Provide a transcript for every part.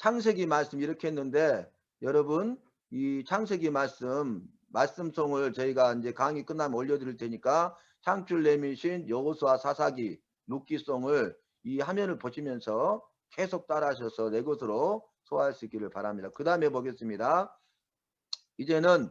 창세기 말씀 이렇게 했는데 여러분 이 창세기 말씀송을 저희가 이제 강의 끝나면 올려드릴 테니까 창출 내미신 여호수아 사사기 룻기송을 이 화면을 보시면서 계속 따라하셔서 내 것으로 소화할 수 있기를 바랍니다. 그 다음에 보겠습니다. 이제는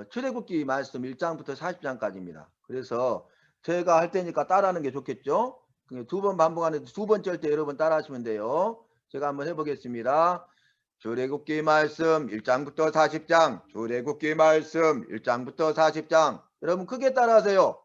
출애굽기 말씀 1장부터 40장까지입니다. 그래서 제가 할 테니까 따라하는 게 좋겠죠. 두 번 반복하는데 두 번째 할 때 여러분 따라하시면 돼요. 제가 한번 해보겠습니다. 출애굽기 말씀 1장부터 40장, 출애굽기 말씀 1장부터 40장. 여러분 크게 따라하세요.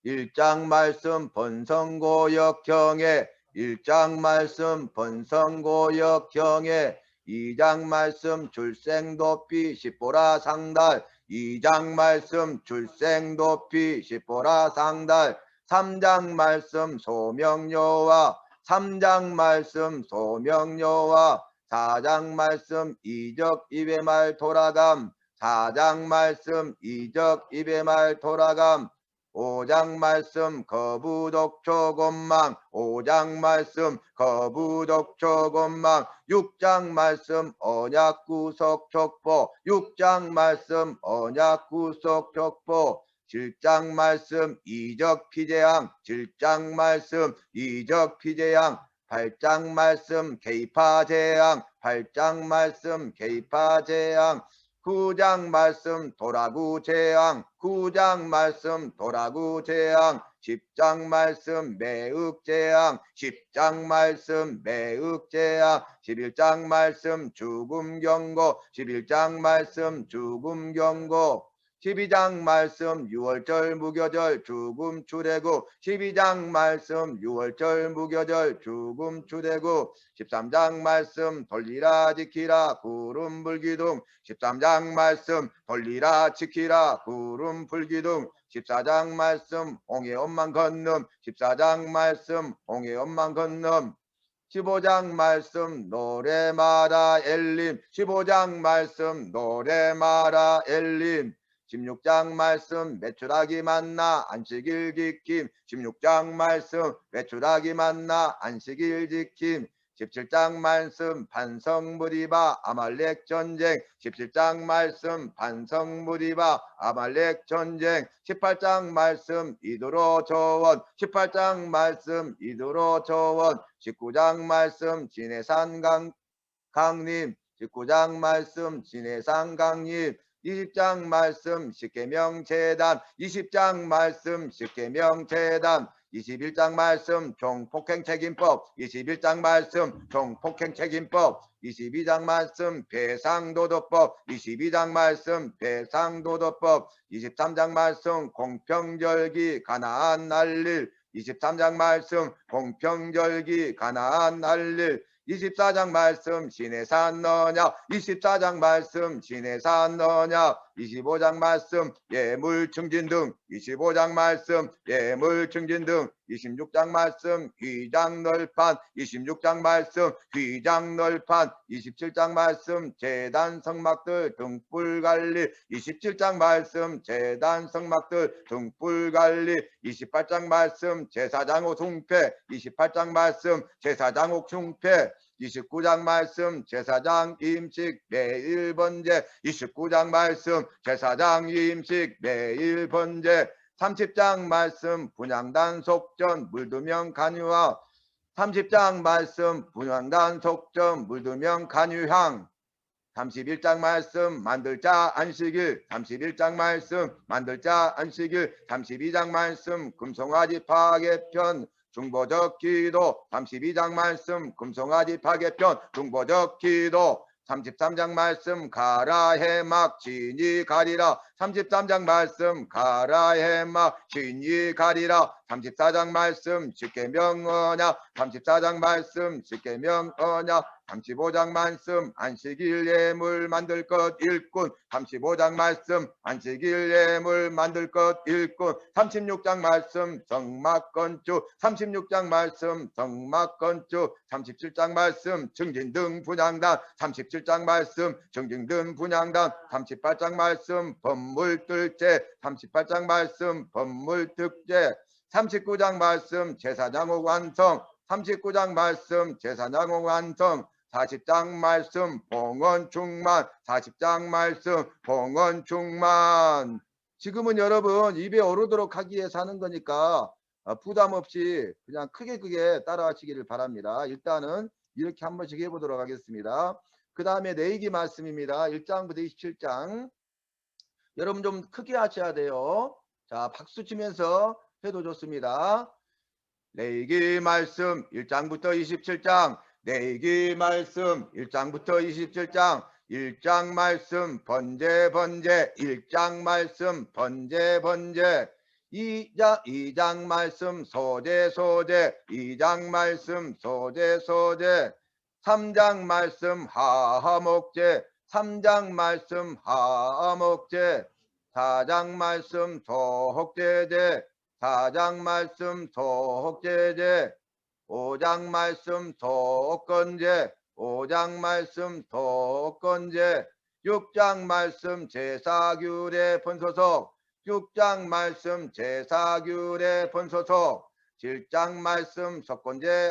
1장 말씀 번성고역경에, 1장 말씀 번성고역경에, 2장 말씀 출생도피 십보라 상달, 2장 말씀 출생도피 십보라 상달, 3장 말씀 소명여호와, 3장 말씀 소명여호와, 4장 말씀 이적 입의 말 돌아감, 4장 말씀 이적 입의 말 돌아감, 5장 말씀 거부독초곤망, 5장 말씀 거부독초곤망, 6장 말씀 언약구속촉보, 6장 말씀 언약구속촉보, 7장 말씀 이적피제양, 7장 말씀 이적피제양, 8장 말씀 개입파제양, 8장 말씀 개입파제양, 9장 말씀 도라구제양, 9장 말씀 도라구제양, 10장 말씀 매흑제양, 10장 말씀 매흑제양, 11장 말씀 죽음경고, 11장 말씀 죽음경고, 12장 말씀 6월절 무교절 죽음 출애굽, 12장 말씀 6월절 무교절 죽음 출애굽, 13장 말씀 돌리라 지키라 구름 불기둥, 13장 말씀 돌리라 지키라 구름 불기둥, 14장 말씀 홍해 엄만 건넌, 14장 말씀 홍해 엄만 건넌, 15장 말씀 노래마라 엘림, 15장 말씀 노래마라 엘림, 16장 말씀 메추라기 만나 안식일 지킴, 16장 말씀 메추라기 만나 안식일 지킴, 17장 말씀 반성무리바 아말렉 전쟁, 17장 말씀 반성무리바 아말렉 전쟁, 18장 말씀 이도로 저원, 18장 말씀 이도로 저원, 19장 말씀 진해산 강님, 19장 말씀 진해산 강님, 20장 말씀 십계명 재단, 20장 말씀 십계명 재단, 21장 말씀 종폭행 책임법, 21장 말씀 종폭행 책임법, 22장 말씀 배상도덕법, 22장 말씀 배상도덕법, 23장 말씀 공평절기 가나안 날릴, 23장 말씀 공평절기 가나안 날릴, 24장 말씀 시내산 너냐, 24장 말씀 시내산 너냐, 25장 말씀 예물 증진 등, 25장 말씀 예물 증진 등, 26장 말씀 휘장 널판, 26장 말씀 휘장 널판, 27장 말씀 재단 성막들 등불 관리, 27장 말씀 재단 성막들 등불 관리, 28장 말씀 제사장옥 숭패, 28장 말씀 제사장옥 숭패, 29장 말씀 제사장 임식 매일 번제, 29장 말씀 제사장 임식 매일 번제, 30장 말씀 분향단 속전 물두명 간유화, 30장 말씀 분향단 속전 물두명 간유향, 31장 말씀 만들자 안식일, 31장 말씀 만들자 안식일, 32장 말씀 금송아지 파괴편 중보적 기도, 32장 말씀 금송아지 파괴편 중보적 기도, 33장 말씀 가라 해막 진이 가리라, 33장 말씀 가라 해막 진이 가리라, 34장 말씀 십계명 언약, 34장 말씀 십계명 언약, 35장 말씀 안식일 예물 만들 것 일꾼, 35장 말씀 안식일 예물 만들 것 일꾼, 36장 말씀 성막 건축, 36장 말씀 성막 건축, 37장 말씀 증진 등 분향단, 37장 말씀 증진 등 분향단, 38장 말씀 법물 뜰제, 38장 말씀 법물 특제, 39장 말씀 제사장옥 완성, 39장 말씀 제사장옥 완성, 40장 말씀 봉헌 충만 40장 말씀 봉헌 충만. 지금은 여러분 입에 오르도록 하기 위해 사는 거니까 부담 없이 그냥 크게 따라하시기를 바랍니다. 일단은 이렇게 한 번씩 해보도록 하겠습니다. 그 다음에 내이기 말씀입니다. 1장부터 27장. 여러분 좀 크게 하셔야 돼요. 자, 박수 치면서 해도 좋습니다. 내이기 말씀 1장부터 27장. 내이기 말씀 1장부터 27장. 1장 말씀 번제 1장 말씀 번제 2장 말씀 소제 2장 말씀 소제 3장 말씀 하하목제 3장 말씀 하하목제 4장 말씀 소혹제제 4장 말씀 소혹제제 5장 말씀 소건제 5장 말씀 소건제 6장 말씀 제사규례 번소속 6장 말씀 제사규례 번소속 7장 말씀 석건제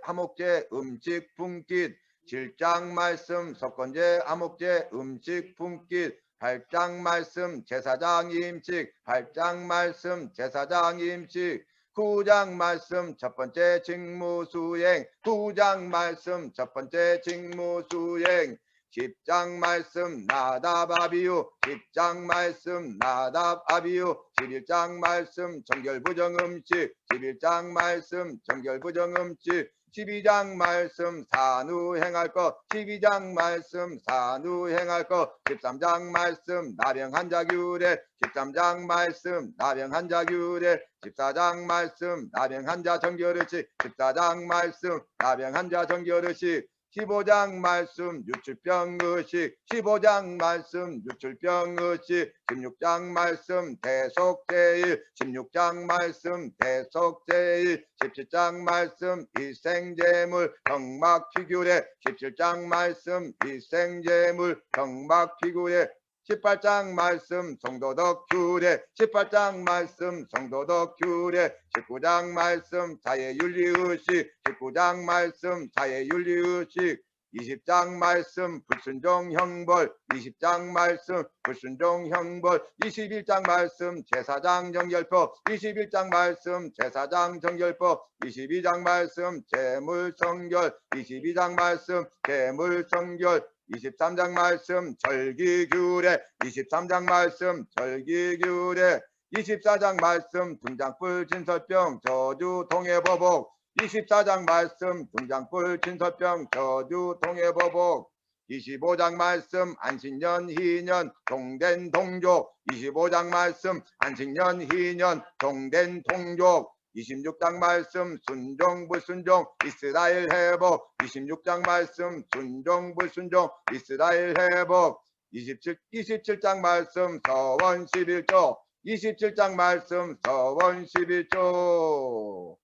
하목제 음식 분깃 7장 말씀 석건제 하목제 음식 분깃 8장 말씀 제사장 임식 8장 말씀 제사장 임식 9장 말씀 첫 번째 직무수행 9장 말씀 첫 번째 직무수행 10장 말씀 나답 아비후 10장 말씀 나답 아비후 11장 말씀 정결부정음식 11장 말씀 정결부정음식 12장 말씀 산후 행할 것 12장 말씀 산후 행할 것 13장 말씀 나병 환자 규례 13장 말씀 나병 환자 규례 14장 말씀 나병 환자 정결의식 14장 말씀 나병 환자 정결의식 15장 말씀 유출병 의식 15장 말씀 유출병 의식 16장 말씀 대속제일 16장 말씀 대속제일 17장 말씀 일생제물 경막피규례 17장 말씀 일생제물 경막피규례 18장 말씀 성도덕 규례 18장 말씀 성도덕 규례 19장 말씀 자예윤리의식 19장 말씀 자예윤리의식 20장 말씀 불순종 형벌 20장 말씀 불순종 형벌 21장 말씀 제사장 정결법 21장 말씀 제사장 정결법 22장 말씀 재물성결 22장 말씀 재물성결 23장 말씀 절기규례 23장 말씀 절기규례 24장 말씀 등장불 진설병 저주 동해보복 24장 말씀 등장불 진설병 저주 동해보복 25장 말씀 안식년 희년 동된 동족 25장 말씀 안식년 희년 동된 동족 26장 말씀 순종 불순종 이스라엘 회복 26장 말씀 순종 불순종 이스라엘 회복 27장 말씀 서원 11조 27장 말씀 서원 11조.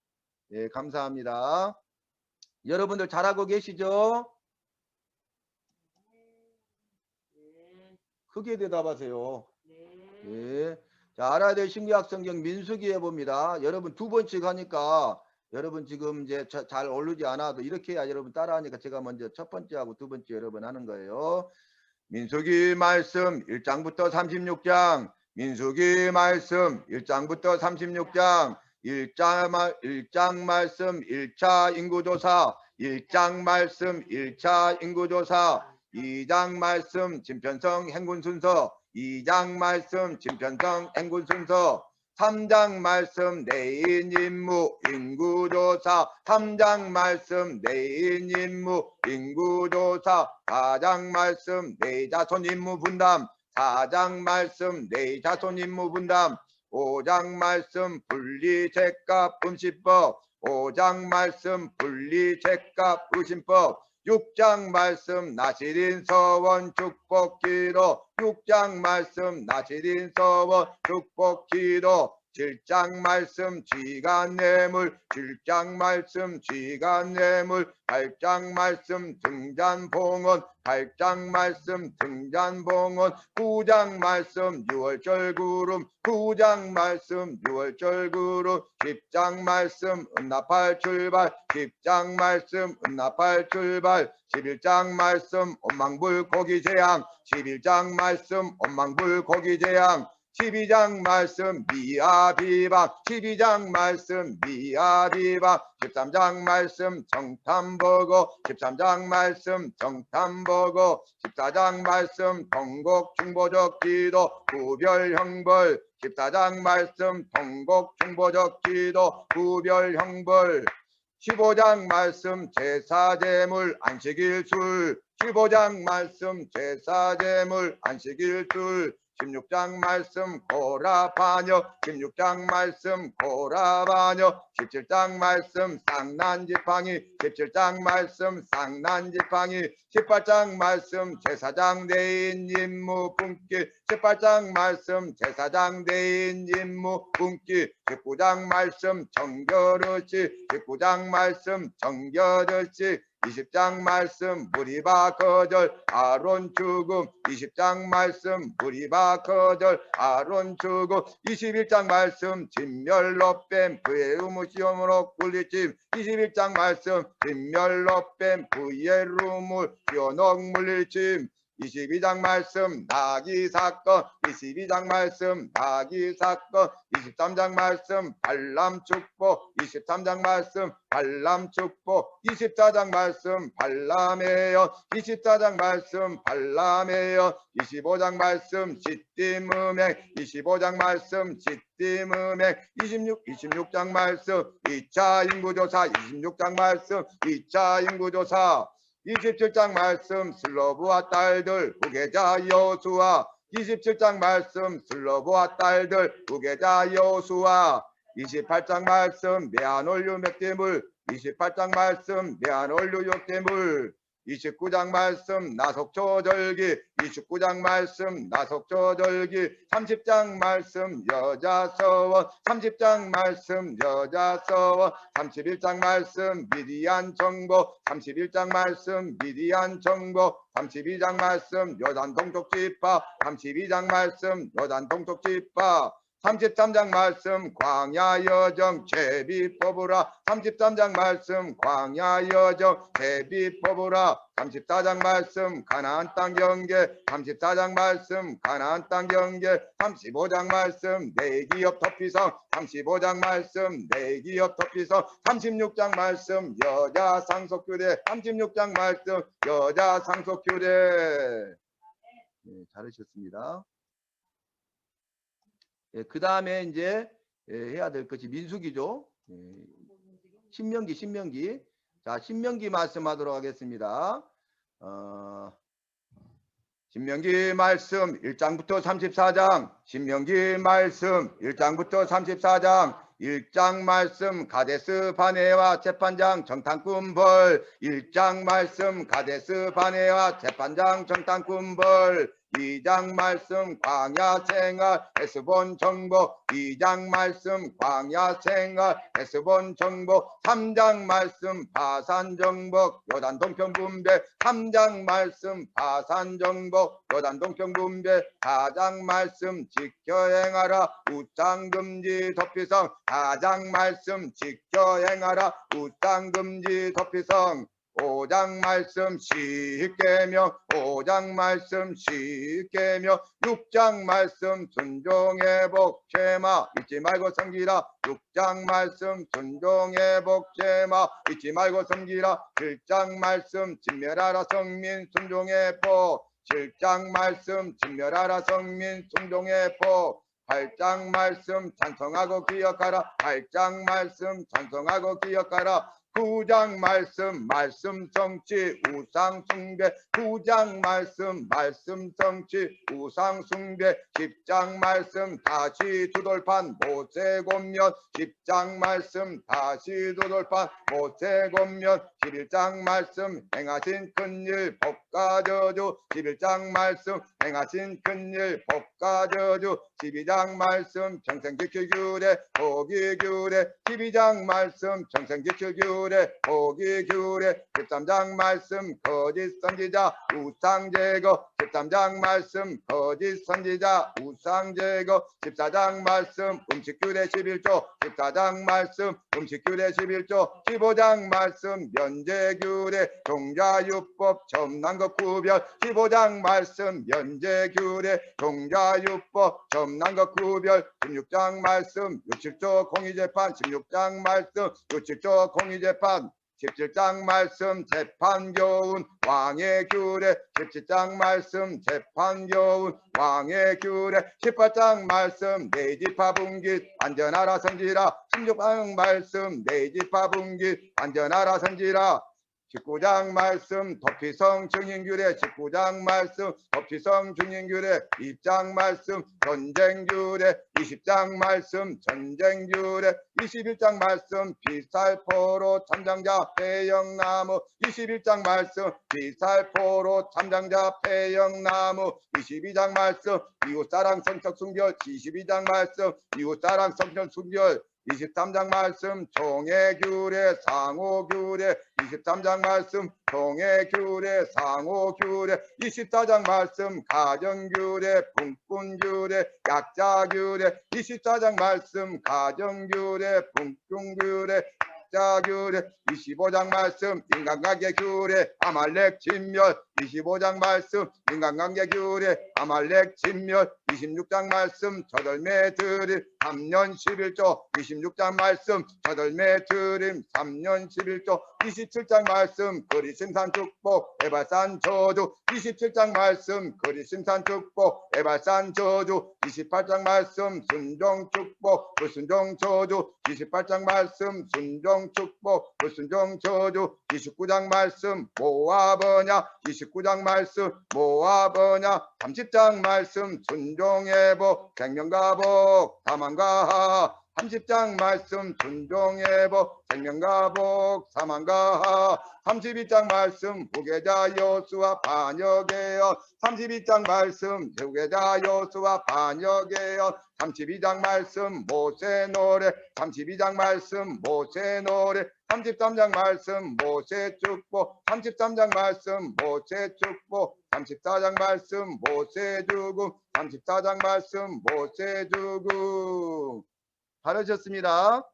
예, 감사합니다. 여러분들 잘하고 계시죠? 크게 대답하세요. 예. 자, 알아야 될 신구약 성경 민수기에 봅니다. 여러분 두 번씩 하니까 여러분 지금 이제 잘 오르지 않아도 이렇게 해야 여러분 따라하니까 제가 먼저 첫 번째하고 두 번째 여러분 하는 거예요. 민수기 말씀 1장부터 36장 민수기 말씀 1장부터 36장 1장 말씀 1차 인구조사 1장 말씀 1차 인구조사 2장 말씀 진편성 행군순서 2장 말씀 진편성 행군순서 3장 말씀 내인 임무 인구조사 3장 말씀 내인 임무 인구조사 4장 말씀 내자손 임무 분담 4장 말씀 내자손 임무 분담 5장 말씀 분리죗값 음식법 5장 말씀 분리죗값 의심법 6장 말씀 나시린 서원 축복기도 6장 말씀 나시린 서원 축복기도 7장 말씀 지간뇌물 7장 말씀 지간뇌물 8장 말씀 등잔봉헌 8장 말씀 등잔봉헌 9장 말씀 6월절 구름 9장 말씀 6월절 구름 10장 말씀 은나팔 출발 10장 말씀 은나팔 출발 11장 말씀 온망불 고기 재앙 11장 말씀 온망불 고기 재앙 12장 말씀 미아비방 12장 말씀 미아비방 13장 말씀 정탐보고 13장 말씀 정탐보고 14장 말씀 통곡 중보적 기도 구별형벌 14장 말씀 통곡 중보적 기도 구별형벌 15장 말씀 제사제물 안식일술 15장 말씀 제사제물 안식일술 16장 말씀 고라바녀 16장 말씀 고라바녀 17장 말씀 쌍난지팡이 17장 말씀 쌍난지팡이 18장 말씀 제사장 대인 임무 분기 18장 말씀 제사장 대인 임무 분기 19장 말씀 정결의식 19장 말씀 정결의식 20장 말씀 무리바 거절 아론 죽음 20장 말씀 무리바 거절 아론 죽음 21장 말씀 진멸로 뺀 그의 의무시험으로 굴리짐 21장 말씀 진멸로 뺀 그의 루물 기어녹 물리짐 22장 말씀 나기 사건 22장 말씀 나기 사건 23장 말씀 발람 축복 23장 말씀 발람 축복 24장 말씀 발람의 연 24장 말씀 발람의 연 25장 말씀 시띠음행 25장 말씀 시띠음행 26장 말씀 2차 인구조사 26장 말씀 2차 인구조사 27장 말씀 슬로브와 딸들 후계자 여수와 27장 말씀 슬로브와 딸들 후계자 여수와 28장 말씀 매한올류 멱대물 28장 말씀 매한올류 욕대물 29장 말씀 나속초절기 29장 말씀 나속초절기 30장 말씀 여자서원 30장 말씀 여자서원 31장 말씀 미디안 정보 31장 말씀 미디안 정보 32장 말씀 여단 동쪽지파 32장 말씀 여단 동쪽지파 33장 말씀 광야 여정 제비 뽑으라 33장 말씀 광야 여정 제비 뽑으라 34장 말씀 가나안 땅 경계 34장 말씀 가나안 땅 경계 35장 말씀 내기업 터피성 35장 말씀 내기업 터피성 36장 말씀 여자 상속교대 36장 말씀 여자 상속교대 네, 잘하셨습니다. 예, 그 다음에 이제 해야 될 것이 민수기죠. 신명기. 자, 신명기 말씀하도록 하겠습니다. 신명기 말씀 1장부터 34장. 신명기 말씀 1장부터 34장. 1장 말씀 가데스 바네와 재판장 정탐꾼벌 1장 말씀 가데스 바네와 재판장 정탐꾼벌 2장 말씀 광야 생활 에스본 정복 2장 말씀 광야 생활 에스본 정복 3장 말씀 바산 정복 요단 동편 분배 3장 말씀 바산 정복 요단 동편 분배 4장 말씀 지켜 행하라 우상 금지 덮이성 4장 말씀 지켜 행하라 우상 금지 덮이성 5장 말씀 십계명 5장 말씀 십계명 6장 말씀 순종의 복 제마 잊지 말고 섬기라 6장 말씀 순종의 복 제마 잊지 말고 섬기라 7장 말씀 진멸하라 성민 순종의 복 7장 말씀 진멸하라 성민 순종의 복 8장 말씀 찬송하고 기억하라 8장 말씀 찬송하고 기억하라 9장 말씀 성취 우상 숭배 9장 말씀 성취 우상 숭배 10장 말씀 다시 두돌판 모세 권면 10장 말씀 다시 두돌판 모세 권면 11장 말씀 행하신 큰일 법과 저주 11장 말씀 행하신 큰일 법과 저주 12장 말씀 평생지킬 규례 보기 규례 12장 말씀 평생지킬 규례 보기 규례 13장 말씀 거짓 선지자 우상 제거 13장 말씀 거짓 선지자 우상 제거 14장 말씀 음식 규례 11조 14장 말씀 음식 규례 11조 15장 말씀 면제 규례 종자유법 점난 것 구별 15장 말씀 면제 규례 종자유법 점난 것 구별 16장 말씀 67조 공의재판 16장 말씀 67조 공의재판 17장 말씀 재판교훈 왕의 규례 17장 말씀 재판교훈 왕의 규례 18장 말씀 내집화 분깃 안전하라 선지라 16장 말씀 내집화 분깃 안전하라 선지라 19장 말씀 도피성 증인규례 19장 말씀 도피성 증인규례 20장 말씀 전쟁규례 20장 말씀 전쟁규례 21장 말씀 비살포로 참장자 폐영나무 21장 말씀 비살포로 참장자 폐영나무 22장 말씀 이웃사랑 성적 순결 22장 말씀 이웃사랑 성적 순결 23장 말씀 종의 규례 상호 규례 23장 말씀 종의 규례 상호 규례 24장 말씀 가정 규례 분꾼 규례 약자 규례 24장 말씀 가정 규례 분꾼 규례 규례 25장 말씀 인간관계 규례 아말렉 진멸 25장 말씀 인간관계 규례 아말렉 진멸 26장 말씀 저덜매 드림 3년 11조 26장 말씀 저덜매 드림 3년 11조 27장 말씀 그리심산 축복 에발산 저주 27장 말씀 그리심산 축복 에발산 저주 28장 말씀 순종 축복 불순종 저주 28장 말씀 순종 축복 불순종 저주 29장 말씀 모압 언약 29장 말씀 모압 언약 30장 말씀 순종의 복 생명과 복 사망과 하 30장 말씀 순종의 복 생명과 복 사망과 하 32장 말씀 후계자 여수와 반역의 32장 말씀 후계자 여수와 반역의 32장 말씀 모세 노래 32장 말씀 모세 노래 33장 말씀 모세 축복 33장 말씀 모세 축복 34장 말씀 모세 죽음 34장 말씀 모세 죽음 잘하셨습니다.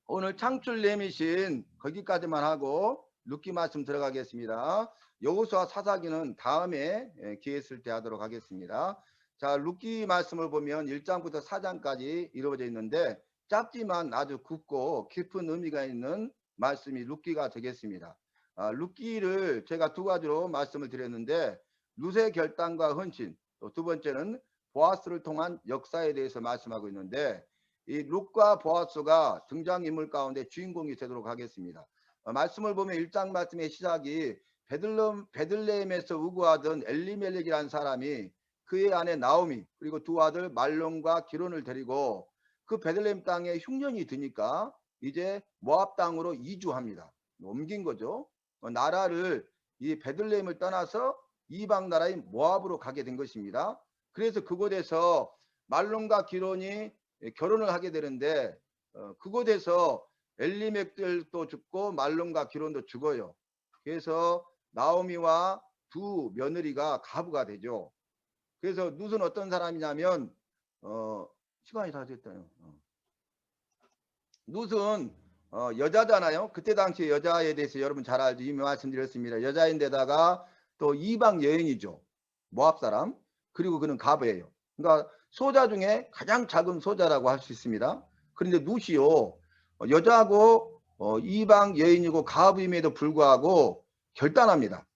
오늘 창출 내미신 거기까지만 하고 룻기 말씀 들어가겠습니다. 여호수아 사사기는 다음에 기회 있을 때 하도록 하겠습니다. 자, 룻기 말씀을 보면 1장부터 4장까지 이루어져 있는데 짧지만 아주 굵고 깊은 의미가 있는 말씀이 룻기가 되겠습니다. 룻기를 제가 두 가지로 말씀을 드렸는데 룻의 결단과 헌신, 또 두 번째는 보아스를 통한 역사에 대해서 말씀하고 있는데 이 룻과 보아스가 등장인물 가운데 주인공이 되도록 하겠습니다. 말씀을 보면 1장 말씀의 시작이 베들레헴에서 우거하던 엘리멜렉이라는 사람이 그의 아내 나오미 그리고 두 아들 말론과 기론을 데리고 그 베들레헴 땅에 흉년이 드니까 이제 모압 땅으로 이주합니다. 옮긴 거죠. 나라를 이 베들레헴을 떠나서 이방 나라인 모압으로 가게 된 것입니다. 그래서 그곳에서 말론과 기론이 결혼을 하게 되는데 그곳에서 엘리멜렉도 죽고 말론과 기론도 죽어요. 그래서 나오미와 두 며느리가 가부가 되죠. 그래서 룻은 어떤 사람이냐면 시간이 다 됐다요. 룻은 여자잖아요. 그때 당시 여자에 대해서 여러분 잘 알죠. 이미 말씀드렸습니다. 여자인데다가 또 이방 여인이죠. 모압 사람. 그리고 그는 가부예요. 그러니까 소자 중에 가장 작은 소자라고 할 수 있습니다. 그런데 룻이요. 여자고 이방 여인이고 가부임에도 불구하고 결단합니다.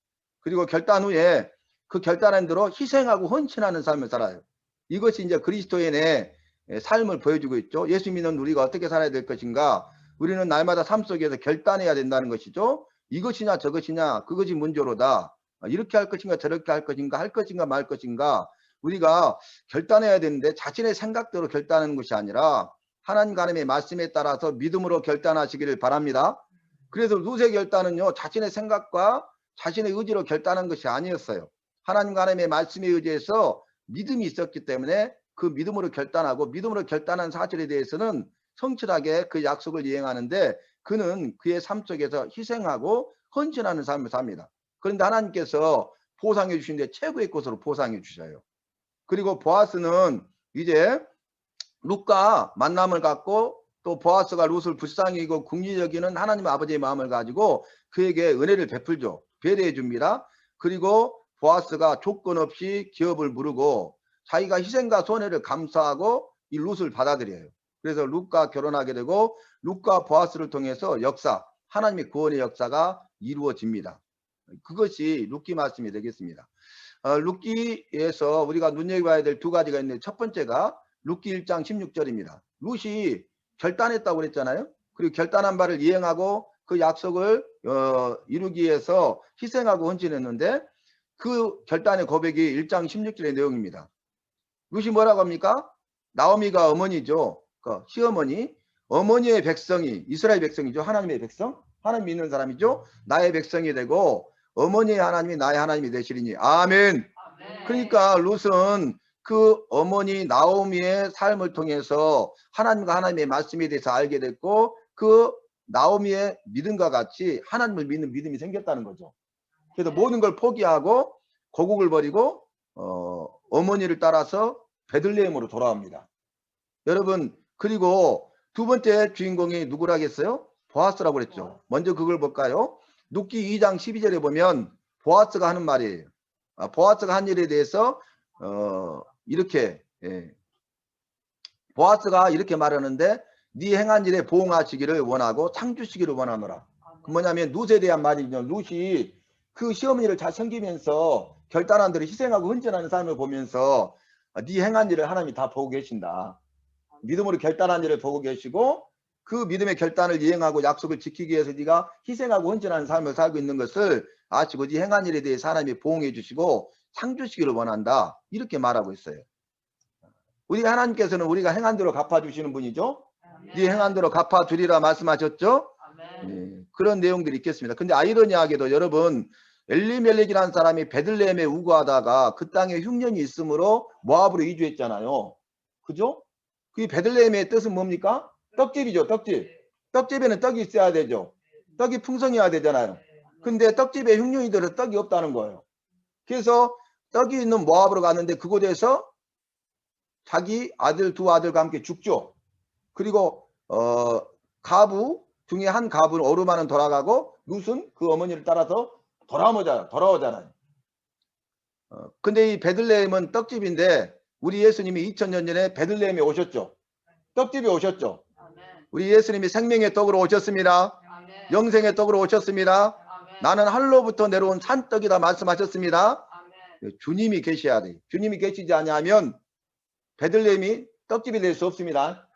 그리고 결단 후에 그 결단한 대로 희생하고 헌신하는 삶을 살아요. 이것이 이제 그리스도인의 삶을 보여주고 있죠. 예수 믿는 우리가 어떻게 살아야 될 것인가. 우리는 날마다 삶 속에서 결단해야 된다는 것이죠. 이것이냐 저것이냐 그것이 문제로다. 이렇게 할 것인가 저렇게 할 것인가 말 것인가 우리가 결단해야 되는데 자신의 생각대로 결단하는 것이 아니라 하나님과 하나님의 말씀에 따라서 믿음으로 결단하시기를 바랍니다. 그래서 룻의 결단은요 자신의 생각과 자신의 의지로 결단한 것이 아니었어요. 하나님과 하나님의 말씀에 의지해서 믿음이 있었기 때문에 그 믿음으로 결단하고 믿음으로 결단한 사실에 대해서는 성실하게 그 약속을 이행하는데 그는 그의 삶 속에서 희생하고 헌신하는 삶을 삽니다. 그런데 하나님께서 보상해 주시는데 최고의 것으로 보상해 주셔요. 그리고 보아스는 이제 룻과 만남을 갖고 또 보아스가 룻을 불쌍히 여기고 궁리 여기는 하나님 아버지의 마음을 가지고 그에게 은혜를 베풀죠. 배려해 줍니다. 그리고 보아스가 조건 없이 기업을 물으고 자기가 희생과 손해를 감수하고 이 룻을 받아들여요. 그래서 룻과 결혼하게 되고 룻과 보아스를 통해서 역사, 하나님의 구원의 역사가 이루어집니다. 그것이 룻기 말씀이 되겠습니다. 룻기에서 우리가 눈여겨봐야 될 두 가지가 있는데 첫 번째가 룻기 1장 16절입니다. 룻이 결단했다고 그랬잖아요. 그리고 결단한 바를 이행하고 그 약속을 이루기 위해서 희생하고 헌신했는데 그 결단의 고백이 1장 16절의 내용입니다. 룻이 뭐라고 합니까? 나오미가 어머니죠. 그 시어머니, 어머니의 백성이 이스라엘 백성이죠. 하나님의 백성, 하나님 믿는 사람이죠. 나의 백성이 되고 어머니의 하나님이 나의 하나님이 되시리니 아멘. 그러니까 룻은 그 어머니 나오미의 삶을 통해서 하나님과 하나님의 말씀에 대해서 알게 됐고 그 나오미의 믿음과 같이 하나님을 믿는 믿음이 생겼다는 거죠. 그래서 모든 걸 포기하고 고국을 버리고 어머니를 따라서 베들레헴으로 돌아옵니다. 여러분 그리고 두 번째 주인공이 누구라겠어요? 보아스라고 그랬죠. 먼저 그걸 볼까요? 룻기 2장 12절에 보면 보아스가 하는 말이에요. 보아스가 한 일에 대해서 이렇게 보아스가 이렇게 말하는데 네 행한 일에 보응하시기를 원하고 상 주시기를 원하노라. 그 뭐냐면 룻에 대한 말이죠. 룻이 그 시어머니를 잘 섬기면서 결단한 대로 희생하고 헌신하는 삶을 보면서 네 행한 일을 하나님이 다 보고 계신다. 믿음으로 결단한 일을 보고 계시고 그 믿음의 결단을 이행하고 약속을 지키기 위해서 네가 희생하고 헌신하는 삶을 살고 있는 것을 아시고 네 행한 일에 대해서 하나님이 보응해 주시고 상 주시기를 원한다. 이렇게 말하고 있어요. 우리 하나님께서는 우리가 행한 대로 갚아주시는 분이죠. 네 행한 대로 갚아주리라 말씀하셨죠. 그런 내용들이 있겠습니다. 근데 아이러니하게도 여러분 엘리멜렉이라는 사람이 베들레헴에 우거하다가 그 땅에 흉년이 있으므로 모압으로 이주했잖아요. 그죠? 그 베들레헴의 뜻은 뭡니까? 떡집이죠. 떡집. 떡집에는 떡이 있어야 되죠. 떡이 풍성해야 되잖아요. 근데 떡집에 흉년이 들어서 떡이 없다는 거예요. 그래서 떡이 있는 모압으로 갔는데 그곳에서 자기 아들 두 아들과 함께 죽죠. 그리고 가부 중에 한 가부는 어루만은 돌아가고 룻은 그 어머니를 따라서 돌아오잖아요. 근데 이 베들레헴은 떡집인데 우리 예수님이 2000년 전에 베들레헴에 오셨죠. 떡집에 오셨죠. 우리 예수님이 생명의 떡으로 오셨습니다. 영생의 떡으로 오셨습니다. 나는 하늘로부터 내려온 산떡이다 말씀하셨습니다. 주님이 계셔야 돼요. 주님이 계시지 않으면 베들레헴이 떡집이 될 수 없습니다.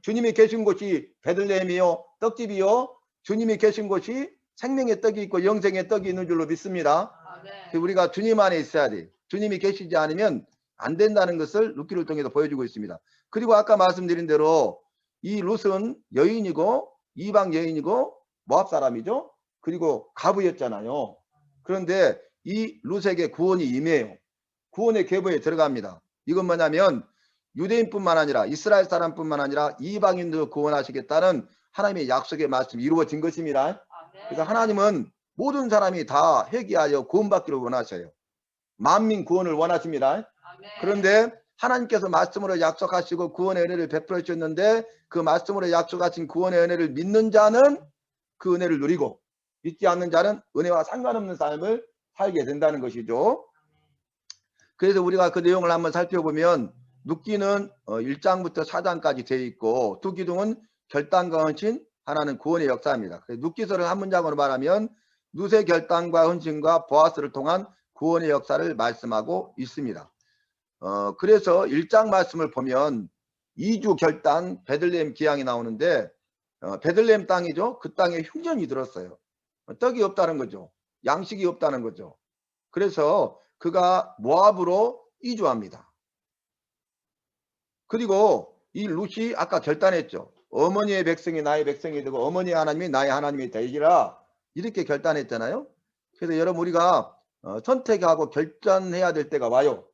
주님이 계신 곳이 베들레헴이요 떡집이요 주님이 계신 곳이 생명의 떡이 있고 영생의 떡이 있는 줄로 믿습니다. 우리가 주님 안에 있어야 돼요. 주님이 계시지 않으면 안 된다는 것을 룻기를 통해서 보여주고 있습니다. 그리고 아까 말씀드린 대로 이 룻은 여인이고 이방 여인이고 모압 사람이죠. 그리고 가부였잖아요. 그런데 이 룻에게 구원이 임해요. 구원의 계보에 들어갑니다. 이건 뭐냐면 유대인뿐만 아니라 이스라엘 사람뿐만 아니라 이방인도 구원하시겠다는 하나님의 약속의 말씀이 이루어진 것입니다. 그래서 하나님은 모든 사람이 다 회개하여 구원받기를 원하셔요. 만민 구원을 원하십니다. 그런데 하나님께서 말씀으로 약속하시고 구원의 은혜를 베풀어 주셨는데 그 말씀으로 약속하신 구원의 은혜를 믿는 자는 그 은혜를 누리고 믿지 않는 자는 은혜와 상관없는 삶을 살게 된다는 것이죠. 그래서 우리가 그 내용을 한번 살펴보면 룻기는 1장부터 4장까지 되어 있고 두 기둥은 결단과 헌신, 하나는 구원의 역사입니다. 룻기서를 한 문장으로 말하면 룻의 결단과 헌신과 보아스를 통한 구원의 역사를 말씀하고 있습니다. 그래서 1장 말씀을 보면 2주 결단 베들레헴 기항이 나오는데 베들레헴 땅이죠. 그 땅에 흉년이 들었어요. 떡이 없다는 거죠. 양식이 없다는 거죠. 그래서 그가 모압으로 이주합니다. 그리고 이 룻이 아까 결단했죠. 어머니의 백성이 나의 백성이 되고 어머니의 하나님이 나의 하나님이 되리라, 이렇게 결단했잖아요. 그래서 여러분, 우리가 선택하고 결단해야 될 때가 와요.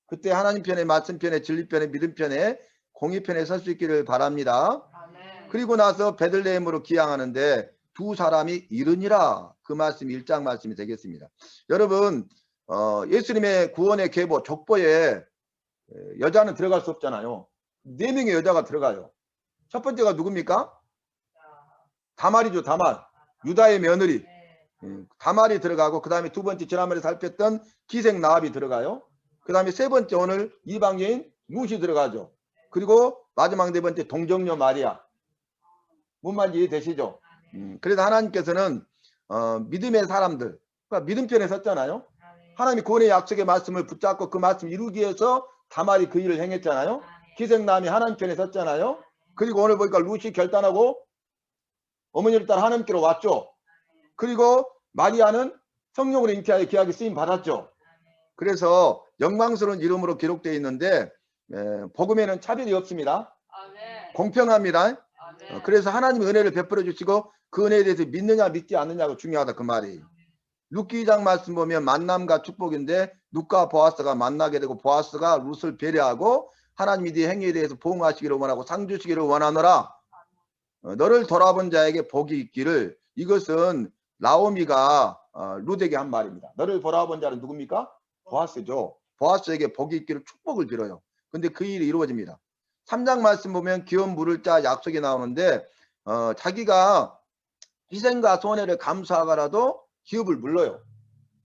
그때 하나님 편에, 말씀 편에, 진리 편에, 믿음 편에, 공의 편에 설 수 있기를 바랍니다. 그리고 나서 베들레헴으로 기항하는데 두 사람이 이르니라, 그 말씀이 1장 말씀이 되겠습니다. 여러분, 예수님의 구원의 계보, 족보에 여자는 들어갈 수 없잖아요. 4명의 여자가 들어가요. 첫 번째가 누굽니까? 다말이죠. 다말, 유다의 며느리. 다말이 들어가고, 그 다음에 두 번째 지난번에 살폈던 기생 라합이 들어가요. 그 다음에 세 번째 오늘 이방인 룻이 들어가죠. 그리고 마지막 네 번째 동정녀 마리아. 뭔 말인지 이해되시죠? 그래서 하나님께서는 믿음의 사람들, 그러니까 믿음 편에 섰잖아요. 하나님이 구원의 약속의 말씀을 붙잡고 그 말씀 이루기 위해서 다말이 그 일을 행했잖아요. 기생남이 하나님 편에 섰잖아요. 그리고 오늘 보니까 룻이 결단하고 어머니를 따라 하나님께로 왔죠. 그리고 마리아는 성령으로 잉태하여 귀하게 쓰임 받았죠. 그래서 영광스러운 이름으로 기록되어 있는데 복음에는 차별이 없습니다. 공평합니다. 그래서 하나님의 은혜를 베풀어 주시고 그 은혜에 대해서 믿느냐 믿지 않느냐가 중요하다, 그 말이. 룻기 2장 말씀 보면 만남과 축복인데 룻과 보아스가 만나게 되고 보아스가 룻을 배려하고 하나님이 네 행위에 대해서 보응하시기를 원하고 상 주시기를 원하노라. 너를 돌아본 자에게 복이 있기를. 이것은 나오미가 룻에게 한 말입니다. 너를 돌아본 자는 누굽니까? 보아스죠. 보아스에게 복이 있기를 축복을 빌어요. 근데 그 일이 이루어집니다. 3장 말씀 보면 기업 물을 자 약속이 나오는데 자기가 희생과 손해를 감수하더라도 기업을 물러요.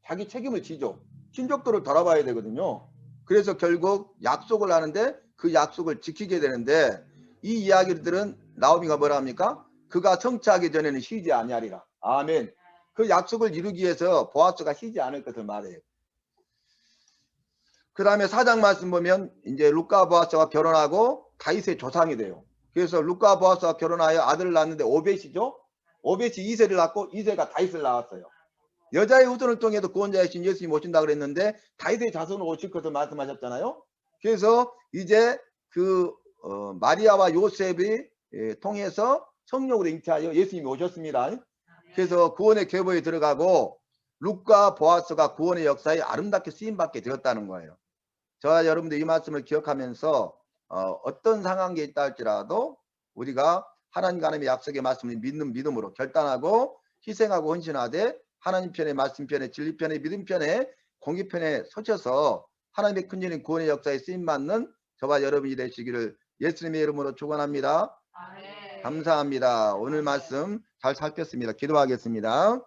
자기 책임을 지죠. 친족들을 돌아봐야 되거든요. 그래서 결국 약속을 하는데 그 약속을 지키게 되는데, 이 이야기들은 나오미가 뭐라 합니까? 그가 성취하기 전에는 쉬지 아니하리라. 아멘. 그 약속을 이루기 위해서 보아스가 쉬지 않을 것을 말해요. 그 다음에 4장 말씀 보면 이제 룻과 보아스가 결혼하고 다윗의 조상이 돼요. 그래서 룻과 보아스가 결혼하여 아들을 낳았는데 오벳이죠. 오벳이 이세를 낳고 이세가 다윗을 낳았어요. 여자의 후손을 통해서 구원자이신 예수님이 오신다 그랬는데 다윗의 자손으로 오실 것을 말씀하셨잖아요. 그래서 이제 그 마리아와 요셉이 통해서 성령으로 잉태하여 예수님이 오셨습니다. 그래서 구원의 계보에 들어가고 룻과 보아스가 구원의 역사에 아름답게 쓰임받게 되었다는 거예요. 저와 여러분들 이 말씀을 기억하면서 어떤 상황에 있다 할지라도 우리가 하나님과 하나님의 약속의 말씀을 믿는 믿음으로 결단하고 희생하고 헌신하되 하나님 편에, 말씀 편에, 진리 편에, 믿음 편에, 공의 편에 서셔서 하나님의 큰일인 구원의 역사에 쓰임받는 저와 여러분이 되시기를 예수님의 이름으로 축원합니다. 감사합니다. 오늘 말씀 잘 살폈습니다. 기도하겠습니다.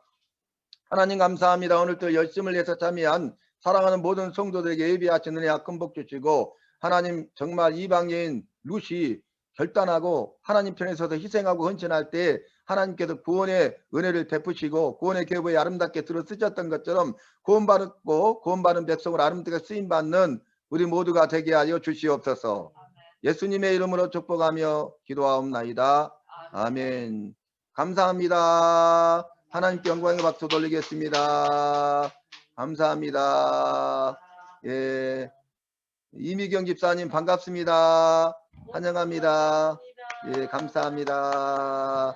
하나님 감사합니다. 오늘도 열심을 내서 참여한 사랑하는 모든 성도들에게 예비하신 은혜와 큰 복 주시고, 하나님 정말 이방인 룻이 결단하고 하나님 편에 서서 희생하고 헌신할 때 하나님께서 구원의 은혜를 베푸시고 구원의 계보에 아름답게 들어 쓰셨던 것처럼 구원받고 구원받은 백성을 아름답게 쓰임받는 우리 모두가 되게 하여 주시옵소서. 예수님의 이름으로 축복하며 기도하옵나이다. 아멘. 감사합니다. 하나님께 영광의 박수 돌리겠습니다. 감사합니다. 예, 이미경 집사님 반갑습니다. 환영합니다. 예, 감사합니다.